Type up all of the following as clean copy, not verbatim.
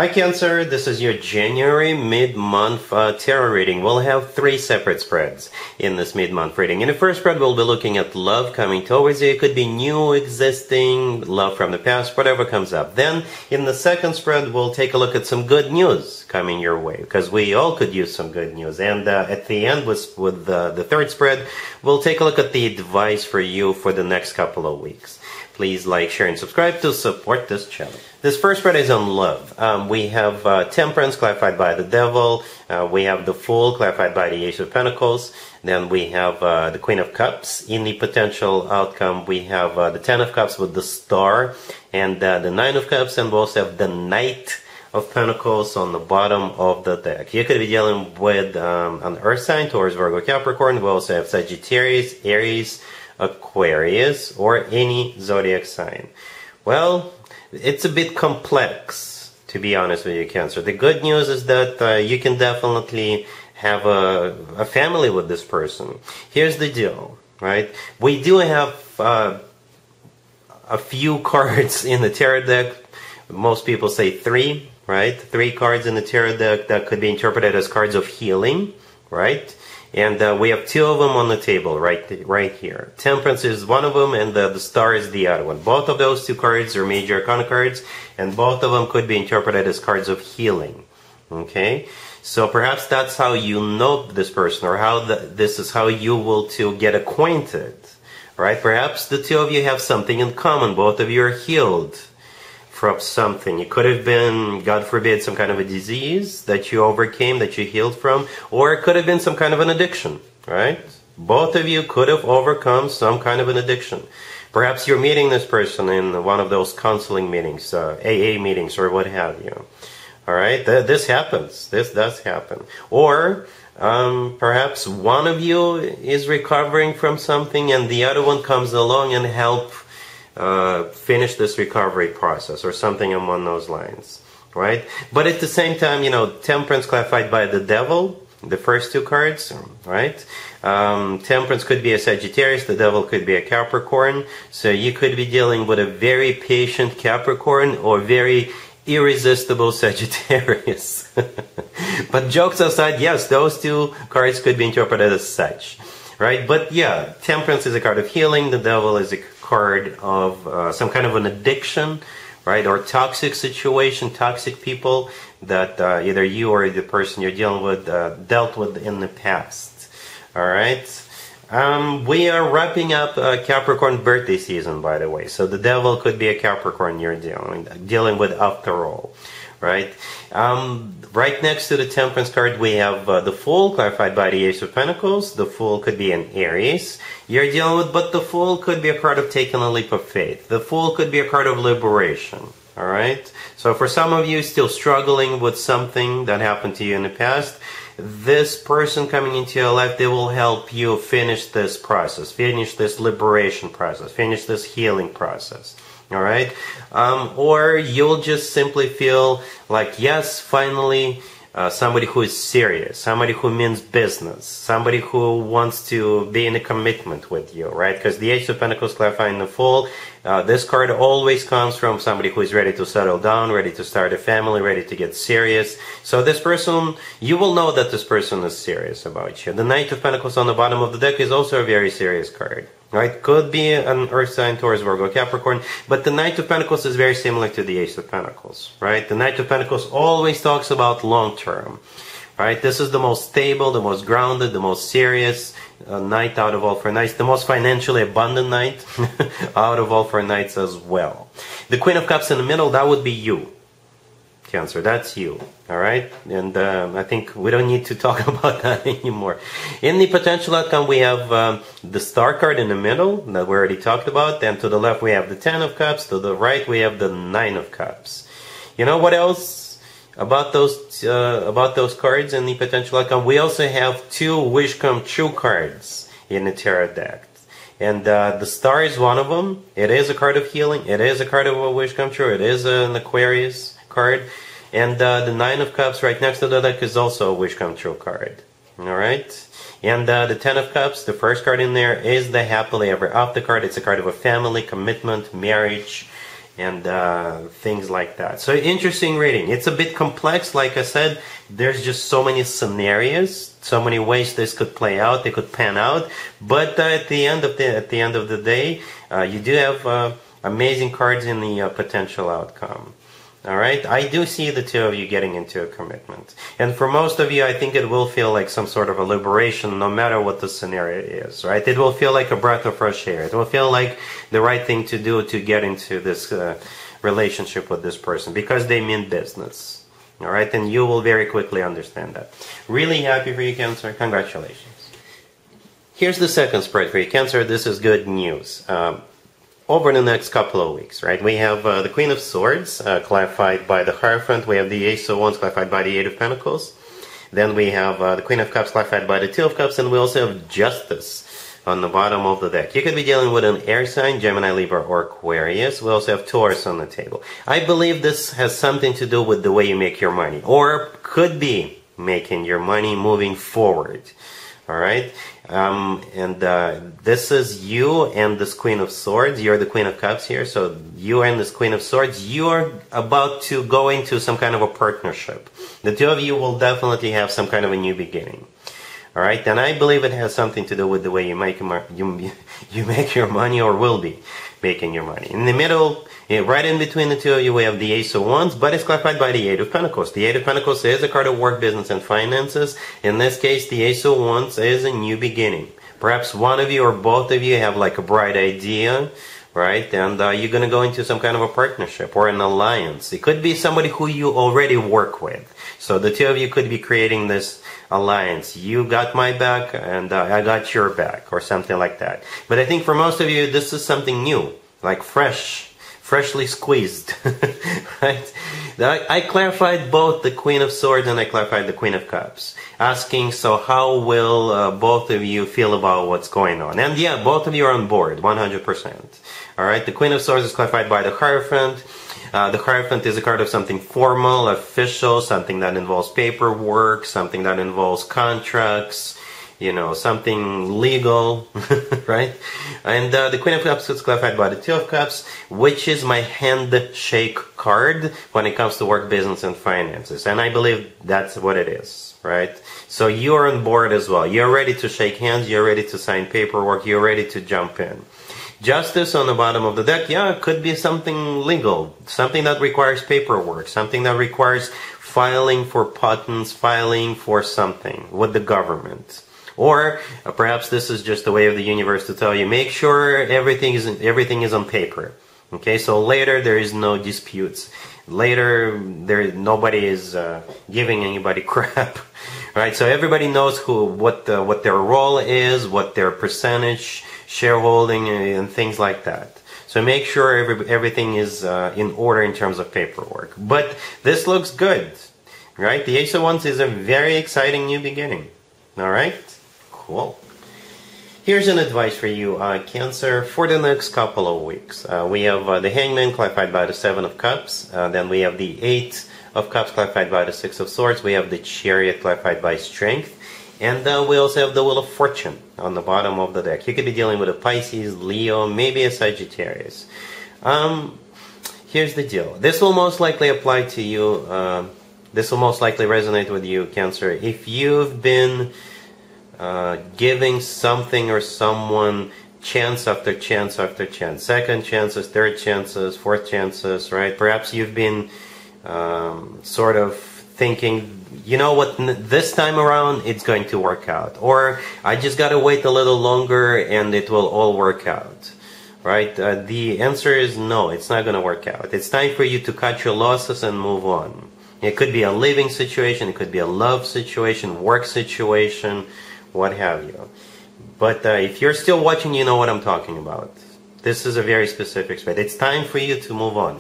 Hi Cancer, this is your January mid-month tarot reading. We'll have 3 separate spreads in this mid-month reading. In the first spread, we'll be looking at love coming towards you. It could be new, existing, love from the past, whatever comes up. Then, in the second spread, we'll take a look at some good news coming your way, because we all could use some good news. And at the end, with the third spread, we'll take a look at the advice for you for the next couple of weeks. Please like, share, and subscribe to support this channel. This first spread is on love. We have Temperance clarified by the Devil. We have the Fool clarified by the Ace of Pentacles. Then we have the Queen of Cups. In the potential outcome, we have the Ten of Cups with the Star and the Nine of Cups, and we also have the Knight of Pentacles on the bottom of the deck. You could be dealing with an Earth sign, Taurus, Virgo, Capricorn. We also have Sagittarius, Aries, Aquarius, or any zodiac sign. Well, it's a bit complex, to be honest with you, Cancer. The good news is that you can definitely have a family with this person. Here's the deal, right? We do have a few cards in the tarot deck. Most people say 3, right? 3 cards in the tarot deck that could be interpreted as cards of healing, right? And we have 2 of them on the table right here. Temperance is one of them, and the Star is the other one. Both of those 2 cards are major arcana cards, and both of them could be interpreted as cards of healing. Okay? So perhaps that's how you know this person, or how this is how you will to get acquainted. Right? Perhaps the 2 of you have something in common. Both of you are healed from something. It could have been, God forbid, some kind of a disease that you overcame, that you healed from, or it could have been some kind of an addiction, right? Both of you could have overcome some kind of an addiction. Perhaps you're meeting this person in one of those counseling meetings, AA meetings, or what have you. All right, this happens. This does happen. Or perhaps one of you is recovering from something, and the other one comes along and helps finish this recovery process, or something along those lines, right? But at the same time, you know, Temperance clarified by the Devil, the first 2 cards, right? Temperance could be a Sagittarius, the Devil could be a Capricorn, so you could be dealing with a very patient Capricorn or very irresistible Sagittarius. But jokes aside, yes, those 2 cards could be interpreted as such, right? But yeah, Temperance is a card of healing, the Devil is a card of some kind of an addiction, right, or toxic situation, toxic people that either you or the person you're dealing with dealt with in the past. All right, we are wrapping up Capricorn birthday season, by the way, so the Devil could be a Capricorn you're dealing with after all, right? Right next to the Temperance card, we have the Fool, clarified by the Ace of Pentacles. The Fool could be an Aries you're dealing with, but the Fool could be a card of taking a leap of faith. The Fool could be a card of liberation, all right? So for some of you still struggling with something that happened to you in the past, this person coming into your life, they will help you finish this process, finish this liberation process, finish this healing process. All right, or you'll just simply feel like, yes, finally, somebody who is serious, somebody who means business, somebody who wants to be in a commitment with you, right? Because the Ace of Pentacles clarifying the Fool, this card always comes from somebody who is ready to settle down, ready to start a family, ready to get serious. So this person, you will know that this person is serious about you. The Knight of Pentacles on the bottom of the deck is also a very serious card. Right, could be an Earth sign, Taurus, Virgo, Capricorn, but the Knight of Pentacles is very similar to the Ace of Pentacles, right? The Knight of Pentacles always talks about long term, right? This is the most stable, the most grounded, the most serious Knight out of all 4 Knights, the most financially abundant Knight out of all 4 Knights as well. The Queen of Cups in the middle, that would be you, Cancer, that's you, all right? And I think we don't need to talk about that anymore. In the potential outcome, we have the Star card in the middle that we already talked about. And to the left, we have the Ten of Cups. To the right, we have the Nine of Cups. You know what else about those cards in the potential outcome? We also have 2 Wish Come True cards in the tarot deck. And the Star is one of them. It is a card of healing. It is a card of a wish come true. It is an Aquarius card. And the Nine of Cups right next to the deck is also a wish come true card. Alright? And the Ten of Cups, the first card in there, is the Happily Ever After card. It's a card of a family, commitment, marriage, and things like that. So interesting reading. It's a bit complex, like I said. There's just so many scenarios, so many ways this could play out. They could pan out, but at the end of the day, you do have amazing cards in the potential outcome. All right, I do see the two of you getting into a commitment, and for most of you, I think it will feel like some sort of a liberation, no matter what the scenario is. Right? It will feel like a breath of fresh air. It will feel like the right thing to do to get into this relationship with this person because they mean business. All right, and you will very quickly understand that. Really happy for you, Cancer. Congratulations. Here's the second spread for you, Cancer. This is good news. Over the next couple of weeks, right? We have the Queen of Swords clarified by the Hierophant. We have the Ace of Wands clarified by the Eight of Pentacles. Then we have the Queen of Cups clarified by the Two of Cups, and we also have Justice on the bottom of the deck. You could be dealing with an air sign, Gemini, Libra, or Aquarius. We also have Taurus on the table. I believe this has something to do with the way you make your money, or could be making your money moving forward. All right, this is you and this Queen of Swords. You're the Queen of Cups here, so you and this Queen of Swords, you're about to go into some kind of a partnership. The two of you will definitely have some kind of a new beginning. All right, and I believe it has something to do with the way you make your money, or will be making your money. In the middle, right in between the two of you, we have the Ace of Wands, but it's clarified by the Eight of Pentacles. The Eight of Pentacles is a card of work, business, and finances. In this case, the Ace of Wands is a new beginning. Perhaps one of you or both of you have like a bright idea, right? And you're going to go into some kind of a partnership or an alliance. It could be somebody who you already work with. So the two of you could be creating this alliance. You got my back and I got your back, or something like that. But I think for most of you, this is something new, like freshly squeezed. Right? I clarified both the Queen of Swords and I clarified the Queen of Cups, asking, so how will both of you feel about what's going on? And yeah, both of you are on board, 100%. All right, the Queen of Swords is clarified by the Hierophant. The Hierophant is a card of something formal, official, something that involves paperwork, something that involves contracts, you know, something legal, right? And the Queen of Cups is clarified by the Two of Cups, which is my handshake card when it comes to work, business, and finances. And I believe that's what it is, right? So you're on board as well. You're ready to shake hands. You're ready to sign paperwork. You're ready to jump in. Justice on the bottom of the deck, yeah, it could be something legal, something that requires paperwork, something that requires filing for patents, filing for something with the government. Or perhaps this is just the way of the universe to tell you, make sure everything is on paper. Okay, so later there is no disputes. Later nobody is giving anybody crap. Right? So everybody knows what their role is, what their percentage shareholding and things like that. So make sure everything is in order in terms of paperwork. But this looks good, right? The Ace of Wands is a very exciting new beginning. All right? Cool. Here's an advice for you, Cancer, for the next couple of weeks. We have the Hangman clarified by the Seven of Cups. Then we have the Eight of Cups clarified by the Six of Swords. We have the Chariot clarified by Strength. And we also have the Wheel of Fortune on the bottom of the deck. You could be dealing with a Pisces, Leo, maybe a Sagittarius. Here's the deal. This will most likely apply to you. This will most likely resonate with you, Cancer. If you've been giving something or someone chance after chance after chance, second chances, third chances, fourth chances, right? Perhaps you've been sort of thinking, you know what, this time around it's going to work out, or I just gotta wait a little longer and it will all work out, right? The answer is no, it's not gonna work out. It's time for you to cut your losses and move on. It could be a living situation, it could be a love situation, work situation, what have you. But if you're still watching, you know what I'm talking about. This is a very specific spread. It's time for you to move on.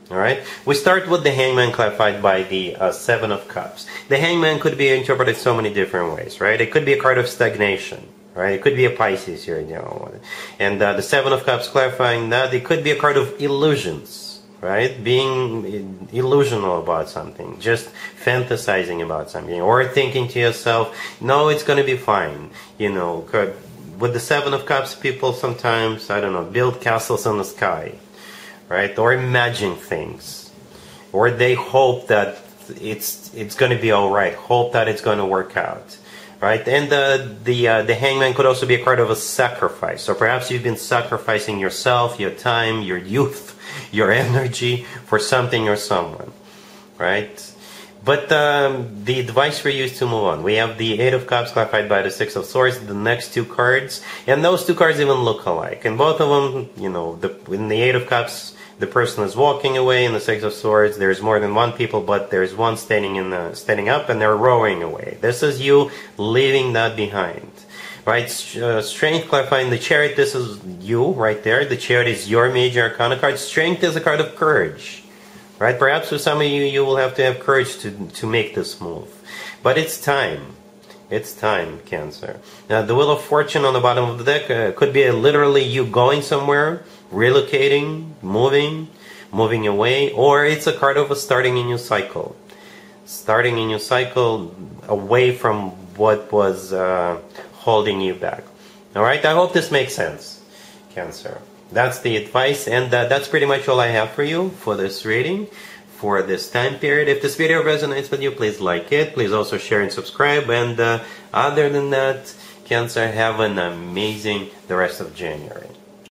All right. We start with the Hangman clarified by the Seven of Cups. The Hangman could be interpreted so many different ways, right? It could be a card of stagnation, right? It could be a Pisces here, you know. And the Seven of Cups clarifying that it could be a card of illusions, right? Being illusional about something, just fantasizing about something, or thinking to yourself, no, it's going to be fine. You know, with the Seven of Cups, people sometimes, I don't know, build castles in the sky. right? Or imagine things, or they hope that it's going to be all right. Hope that it's going to work out, right? And the hangman could also be a card of a sacrifice. So perhaps you've been sacrificing yourself, your time, your youth, your energy for something or someone, right? But the advice for you is to move on. We have the Eight of Cups clarified by the Six of Swords, the next two cards, and those two cards even look alike. And both of them, you know, in the Eight of Cups, the person is walking away. In the Six of Swords, there's more than one people, but there's one standing up, and they're rowing away. This is you leaving that behind, right? Strength clarifying the Chariot. This is you right there. The Chariot is your major arcana card. Strength is a card of courage. Right? Perhaps for some of you, you will have to have courage to make this move. But it's time. It's time, Cancer. Now, the Wheel of Fortune on the bottom of the deck could be literally you going somewhere, relocating, moving away, or it's a card of a starting a new cycle. Starting a new cycle away from what was holding you back. Alright, I hope this makes sense, Cancer. That's the advice, and that's pretty much all I have for you for this reading, for this time period. If this video resonates with you, please like it. Please also share and subscribe. And other than that, Cancer, have an amazing the rest of January.